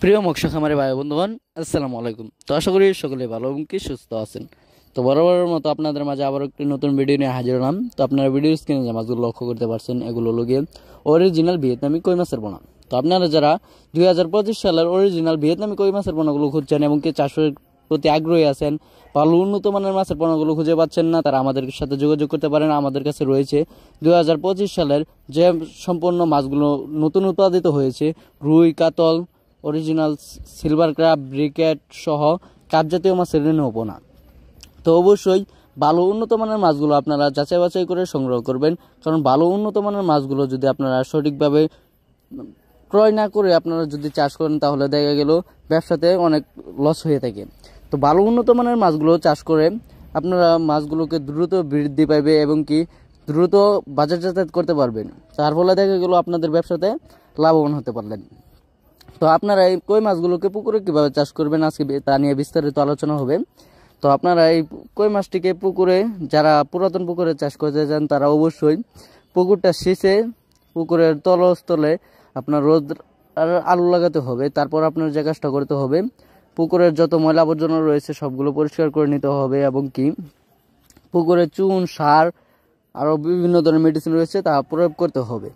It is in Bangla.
প্রিয় মৎস্য খামারে ভাই বন্ধুগণ, আসসালামু আলাইকুম। তো আশা করি সকলে ভালো এবং কি সুস্থ আছেন। তো বরাবরের মতো আপনাদের মাঝে আবার একটি নতুন ভিডিও নিয়ে হাজির হলাম। তো আপনারা ভিডিও স্ক্রিনে যে মাছগুলো লক্ষ্য করতে পারছেন, এগুলো লগে অরিজিনাল ভিয়েতনামি কই মাছের পোনা। তো আপনারা যারা 2025 সালের অরিজিনাল ভিয়েতনামি কই মাছের পোনাগুলো খুঁজছেন এবং কি চাষের প্রতি আগ্রহী আছেন, ভালো উন্নত মানের মাছের পোনাগুলো খুঁজে পাচ্ছেন না, তারা আমাদের সাথে যোগাযোগ করতে পারেন। আমাদের কাছে রয়েছে 2025 সালের যে সম্পূর্ণ মাছগুলো নতুন উৎপাদিত হয়েছে, রুই, কাতল, অরিজিনাল সিলভার ক্রাব, ব্রিকেট সহ কাপ জাতীয় মাছের পোনা। তো অবশ্যই ভালো উন্নত মানের মাছগুলো আপনারা যাচাই বাছাই করে সংগ্রহ করবেন, কারণ ভালো উন্নত মানের মাছগুলো যদি আপনারা সঠিকভাবে ক্রয় না করে আপনারা যদি চাষ করেন, তাহলে দেখা গেল ব্যবসাতে অনেক লস হয়ে থাকে। তো ভালো উন্নত মানের মাছগুলো চাষ করে আপনারা মাছগুলোকে দ্রুত বৃদ্ধি পাইবে এবং কি দ্রুত বাজারজাত করতে পারবেন। তার ফলে দেখা গেল আপনাদের ব্যবসাতে লাভবান হতে পারলেন। তো আপনারা এই কই মাছগুলোকে পুকুরে কিভাবে চাষ করবেন, আজকে তা নিয়ে বিস্তারিত আলোচনা হবে। তো আপনারা এই কই মাছটিকে পুকুরে, যারা পুরাতন পুকুরে চাষ করতে চান, তারা অবশ্যই পুকুরটা সেচে পুকুরের তলস্থলে আপনার রোদ আর আলু লাগাতে হবে। তারপর আপনার যে কাজটা করতে হবে, পুকুরের যত ময়লা আবর্জনা রয়েছে সবগুলো পরিষ্কার করে নিতে হবে এবং কি পুকুরে চুন, সার আরও বিভিন্ন ধরনের মেডিসিন রয়েছে তা প্রয়োগ করতে হবে।